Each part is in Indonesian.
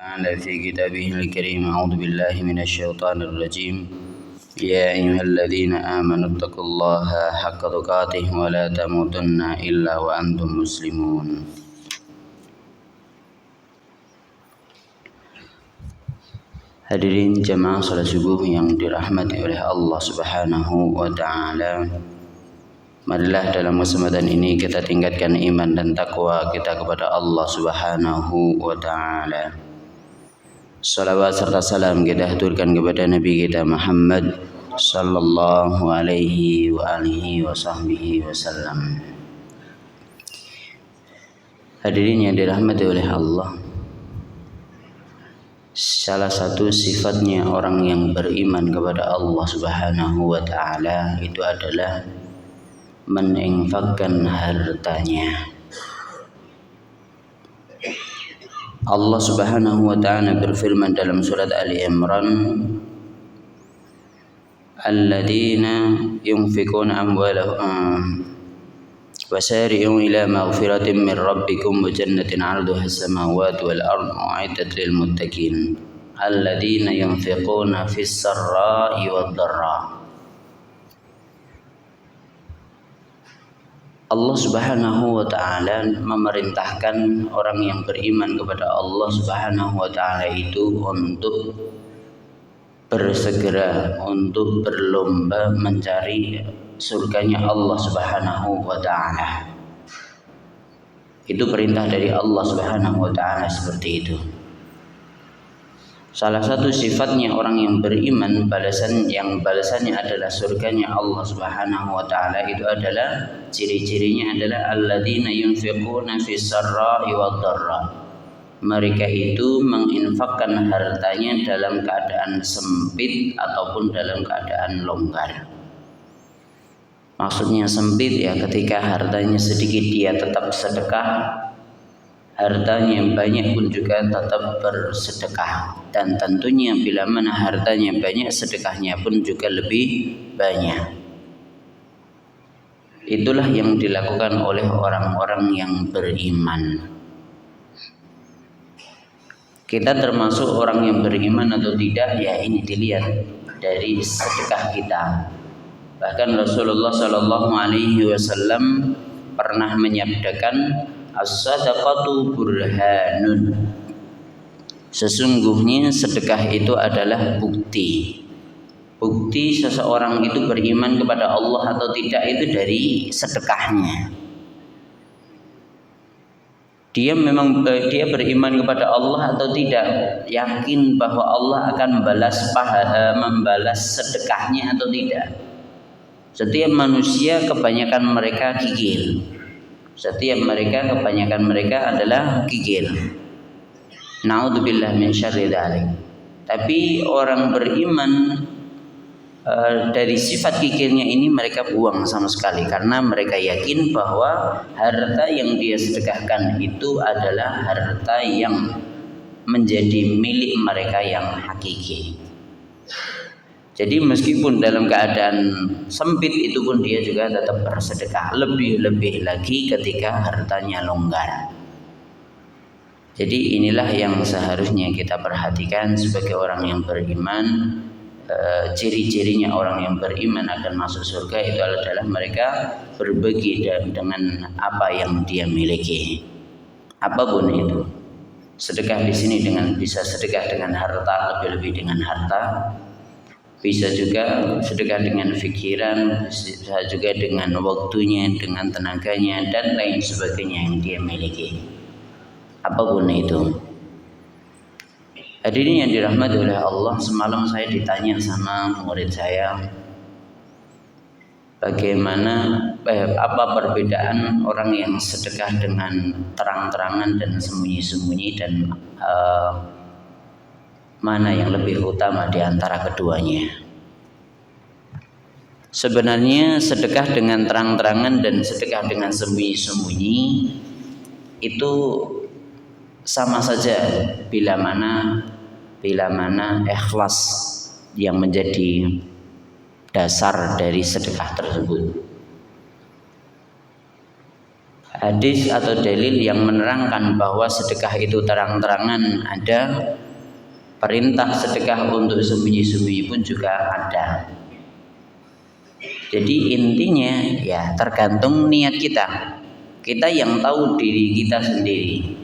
تعالى في كتابه الكريم أعوذ بالله من الشيطان الرجيم يا أيها الذين آمنوا اتقوا الله حق تقاته ولا تموتن إلا وأنتم مسلمون. Hadirin jamaah salat subuh yang dirahmati oleh Allah Subhanahu wa taala. Marilah dalam kesempatan ini kita tingkatkan iman dan takwa kita kepada Allah Subhanahu wa taala. Salawat serta salam kita haturkan kepada Nabi kita Muhammad sallallahu alaihi wa alihi wa sahbihi wasallam. Hadirin yang dirahmati oleh Allah, salah satu sifatnya orang yang beriman kepada Allah Subhanahu wa taala itu adalah menginfakkan hartanya. Allah Subhanahu wa taala berfirman dalam surat Ali Imran, alladzina yunfikuna amwalahum wasari'u ila maghfiratin min rabbikum wa jannatin 'arduha as-samawati wal ardu u'iddat lil muttaqin alladzina yunfiquna fis sarra'i wad dharra. Allah Subhanahu wa taala memerintahkan orang yang beriman kepada Allah Subhanahu wa taala itu untuk bersegera, untuk berlomba mencari surganya Allah Subhanahu wa taala. Itu perintah dari Allah Subhanahu wa taala seperti itu. Salah satu sifatnya orang yang beriman, balasannya adalah surganya Allah Subhanahu wa taala, itu adalah ciri-cirinya adalah alladzina yunfiquna fis sarra'i wad dharra. Mereka itu menginfakkan hartanya dalam keadaan sempit ataupun dalam keadaan longgar. Maksudnya sempit ya ketika hartanya sedikit dia tetap sedekah, hartanya yang banyak pun juga tetap bersedekah, dan tentunya bila mana hartanya banyak sedekahnya pun juga lebih banyak. Itulah yang dilakukan oleh orang-orang yang beriman. Kita termasuk orang yang beriman atau tidak, ya ini dilihat dari sedekah kita. Bahkan Rasulullah Shallallahu Alaihi Wasallam pernah menyabdakan, as-sadaqatu burhanun. Sesungguhnya sedekah itu adalah bukti. Bukti seseorang itu beriman kepada Allah atau tidak itu dari sedekahnya. Dia beriman kepada Allah atau tidak, yakin bahwa Allah akan membalas sedekahnya atau tidak. Setiap manusia kebanyakan mereka gigil. Kebanyakan mereka adalah gigil. Na'udzubillah min syarri dzalik. Tapi orang beriman dari sifat gigilnya ini mereka buang sama sekali, karena mereka yakin bahwa harta yang dia sedekahkan itu adalah harta yang menjadi milik mereka yang hakiki. Jadi meskipun dalam keadaan sempit itu pun dia juga tetap bersedekah. Lebih-lebih lagi ketika hartanya longgar. Jadi inilah yang seharusnya kita perhatikan sebagai orang yang beriman. Ciri-cirinya orang yang beriman akan masuk surga itu adalah mereka berbagi dengan apa yang dia miliki. Apapun itu. Sedekah di sini bisa sedekah dengan harta, lebih-lebih dengan harta. Bisa juga sedekah dengan pikiran, bisa juga dengan waktunya, dengan tenaganya, dan lain sebagainya yang dia miliki. Apapun itu. Hadirin yang dirahmati oleh Allah, semalam saya ditanya sama murid saya, apa perbedaan orang yang sedekah dengan terang-terangan dan sembunyi-sembunyi, dan mana yang lebih utama di antara keduanya. Sebenarnya sedekah dengan terang-terangan dan sedekah dengan sembunyi-sembunyi itu sama saja bila mana ikhlas yang menjadi dasar dari sedekah tersebut. hadis atau dalil yang menerangkan bahwa sedekah itu terang-terangan ada, perintah sedekah untuk sembunyi-sembunyi pun juga ada. Jadi intinya ya tergantung niat kita. Kita yang tahu diri kita sendiri.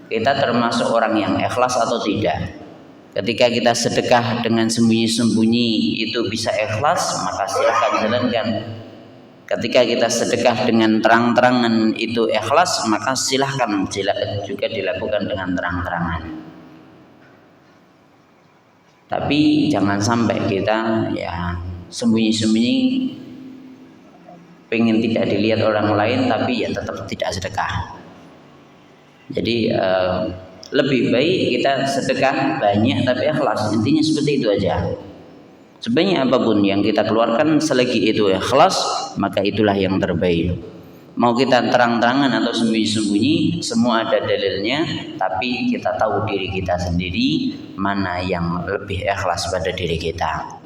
Kita termasuk orang yang ikhlas atau tidak. Ketika kita sedekah dengan sembunyi-sembunyi itu bisa ikhlas, maka silakan jalankan. Ketika kita sedekah dengan terang-terangan itu ikhlas, maka silahkan juga dilakukan dengan terang-terangan. Tapi jangan sampai kita ya sembunyi-sembunyi, pengen tidak dilihat orang lain tapi ya tetap tidak sedekah. Jadi lebih baik kita sedekah banyak tapi ikhlas, intinya seperti itu aja. Sebanyak apapun yang kita keluarkan selagi itu ikhlas, maka itulah yang terbaik. Mau kita terang-terangan atau sembunyi-sembunyi, semua ada dalilnya, tapi kita tahu diri kita sendiri mana yang lebih ikhlas pada diri kita.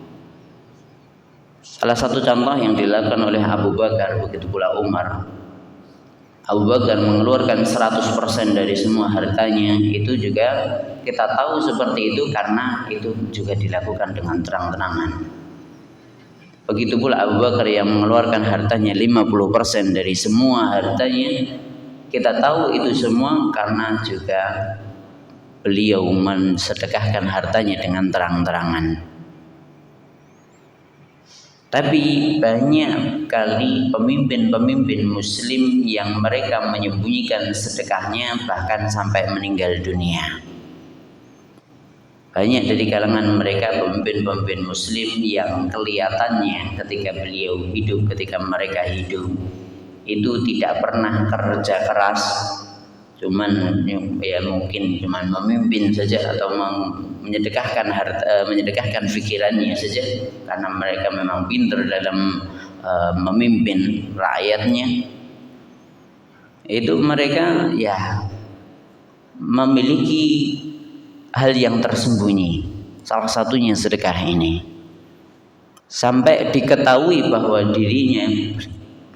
Salah satu contoh yang dilakukan oleh Abu Bakar, begitu pula Umar. Abu Bakar mengeluarkan 100% dari semua hartanya, itu juga kita tahu seperti itu karena itu juga dilakukan dengan terang-terangan. Begitu pula Abu Bakar yang mengeluarkan hartanya 50% dari semua hartanya, kita tahu itu semua karena juga beliau mensedekahkan hartanya dengan terang-terangan. Tapi banyak kali pemimpin-pemimpin muslim yang mereka menyembunyikan sedekahnya bahkan sampai meninggal dunia. Banyak dari kalangan mereka pemimpin-pemimpin muslim yang kelihatannya ketika beliau hidup, ketika mereka hidup itu tidak pernah kerja keras, cuman ya mungkin cuman memimpin saja atau menyedekahkan pikirannya saja karena mereka memang pintar dalam memimpin rakyatnya. Itu mereka ya memiliki hal yang tersembunyi, salah satunya sedekah ini, sampai diketahui bahwa dirinya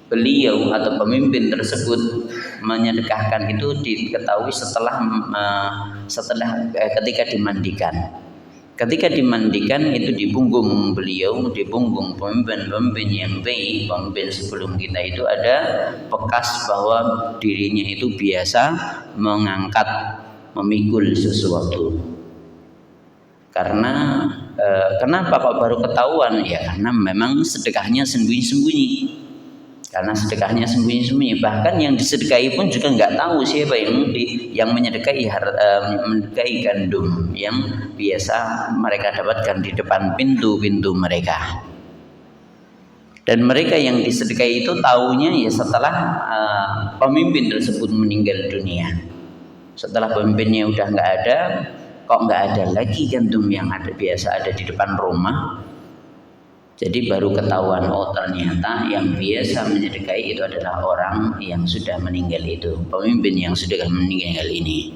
beliau atau pemimpin tersebut menyedekahkan itu diketahui setelah ketika dimandikan. Ketika dimandikan itu di punggung beliau, di punggung pemimpin-pemimpin yang baik, pemimpin sebelum kita itu ada bekas bahwa dirinya itu biasa mengangkat, memikul sesuatu. Karena kenapa kok baru ketahuan? Ya karena memang sedekahnya sembunyi-sembunyi. Karena sedekahnya sembunyi-sembunyi, bahkan yang disedekahi pun juga nggak tahu siapa yang menyedekahi gandum yang biasa mereka dapatkan di depan pintu-pintu mereka. Dan mereka yang disedekahi itu tahunya ya setelah pemimpin tersebut meninggal dunia. Setelah pemimpinnya udah nggak ada, kok nggak ada lagi gandum yang biasa ada di depan rumah. Jadi baru ketahuan, oh ternyata yang biasa menyedekahi itu adalah orang yang sudah meninggal itu, pemimpin yang sudah meninggal ini.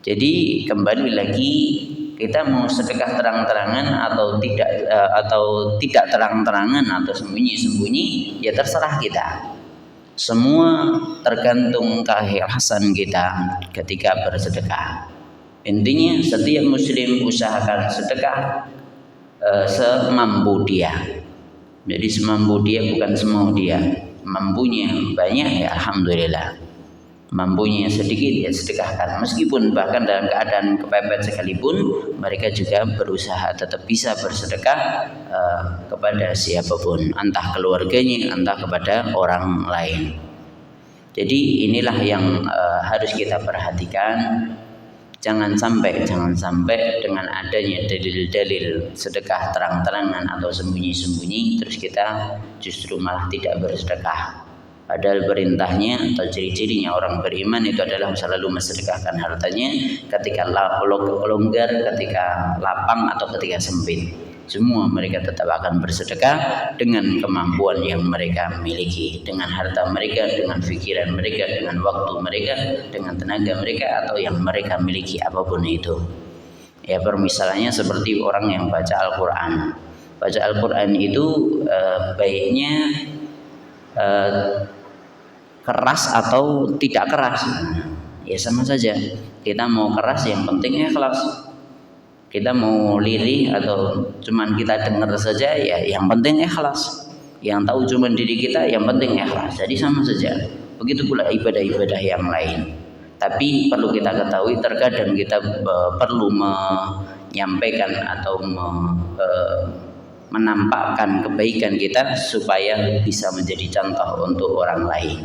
Jadi kembali lagi, kita mau sedekah terang-terangan atau tidak terang-terangan atau sembunyi-sembunyi, ya terserah kita. Semua tergantung keikhlasan kita ketika bersedekah. Intinya setiap muslim usahakan sedekah semampu dia. Jadi semampu dia, bukan semau dia. Mampunya banyak ya alhamdulillah. Mampunya sedikit ya sedekahkan. Meskipun bahkan dalam keadaan kepepet sekalipun, mereka juga berusaha tetap bisa bersedekah kepada siapapun, entah keluarganya, entah kepada orang lain. Jadi inilah yang harus kita perhatikan. Jangan sampai dengan adanya dalil-dalil sedekah terang-terangan atau sembunyi-sembunyi terus kita justru malah tidak bersedekah. Padahal perintahnya atau ciri-cirinya orang beriman itu adalah selalu mensedekahkan hartanya ketika longgar, ketika lapang atau ketika sempit. Semua mereka tetap akan bersedekah dengan kemampuan yang mereka miliki, dengan harta mereka, dengan pikiran mereka, dengan waktu mereka, dengan tenaga mereka atau yang mereka miliki apapun itu. Ya permisalannya seperti orang yang baca Al-Quran. Baca Al-Quran itu baiknya keras atau tidak keras. Ya sama saja. Kita mau keras yang penting ikhlas. Kita mau lirih atau cuman kita dengar saja ya yang penting ikhlas. Yang tahu cuman diri kita yang penting ikhlas. Jadi sama saja. Begitu pula ibadah-ibadah yang lain. Tapi perlu kita ketahui terkadang kita perlu menyampaikan atau menampakkan kebaikan kita supaya bisa menjadi contoh untuk orang lain.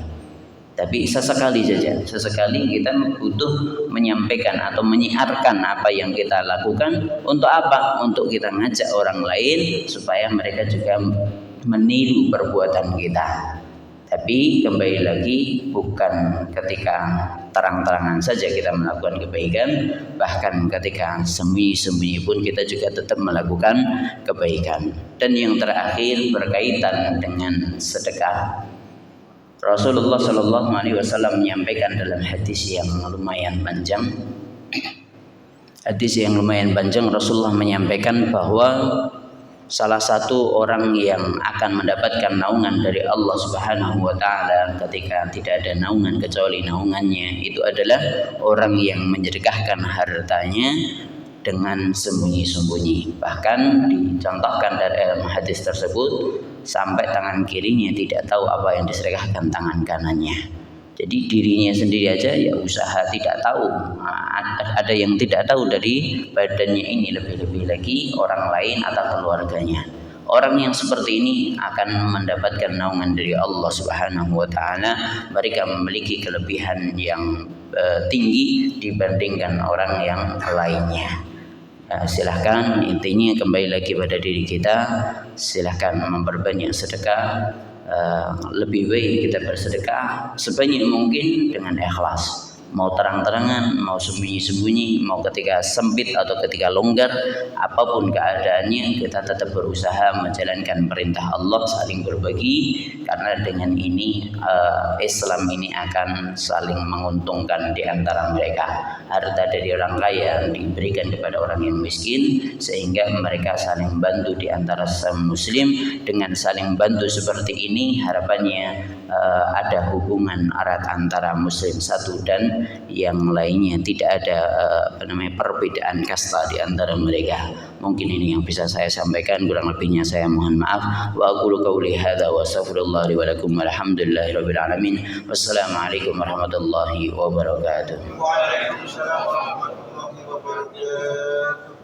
Tapi sesekali saja, sesekali kita butuh menyampaikan atau menyiarkan apa yang kita lakukan. Untuk apa? Untuk kita ngajak orang lain supaya mereka juga meniru perbuatan kita. Tapi kembali lagi bukan ketika terang-terangan saja kita melakukan kebaikan, bahkan ketika sembunyi-sembunyi pun kita juga tetap melakukan kebaikan. Dan yang terakhir berkaitan dengan sedekah. Rasulullah Shallallahu Alaihi Wasallam menyampaikan dalam hadis yang lumayan panjang. Hadis yang lumayan panjang, Rasulullah menyampaikan bahwa salah satu orang yang akan mendapatkan naungan dari Allah Subhanahu Wa Taala ketika tidak ada naungan kecuali naungannya itu adalah orang yang menyedekahkan hartanya dengan sembunyi-sembunyi. Bahkan dicontohkan dalam hadis tersebut sampai tangan kirinya tidak tahu apa yang disedekahkan tangan kanannya. Jadi dirinya sendiri aja ya usaha tidak tahu. Ada yang tidak tahu dari badannya ini, lebih-lebih lagi orang lain atau keluarganya. Orang yang seperti ini akan mendapatkan naungan dari Allah Subhanahu Wa Taala. Mereka memiliki kelebihan yang tinggi dibandingkan orang yang lainnya. Silahkan, intinya kembali lagi pada diri kita. Silahkan memperbanyak sedekah. Lebih baik kita bersedekah sebanyak mungkin dengan ikhlas. Mau terang-terangan, mau sembunyi-sembunyi, mau ketika sempit atau ketika longgar, apapun keadaannya kita tetap berusaha menjalankan perintah Allah, saling berbagi. Karena dengan ini Islam ini akan saling menguntungkan di antara mereka. Harta dari orang kaya diberikan kepada orang yang miskin, sehingga mereka saling membantu di antara sesama muslim. Dengan saling bantu seperti ini harapannya ada hubungan erat antara muslim satu dan yang lainnya, tidak ada perbedaan kasta di antara mereka. Mungkin ini yang bisa saya sampaikan, kurang lebihnya saya mohon maaf. Wa aqulu qawli hadza wa astaghfirullah li wa lakum walhamdulillahirabbil alamin. Wassalamualaikum warahmatullahi wabarakatuh. Waalaikumsalam warahmatullahi wabarakatuh.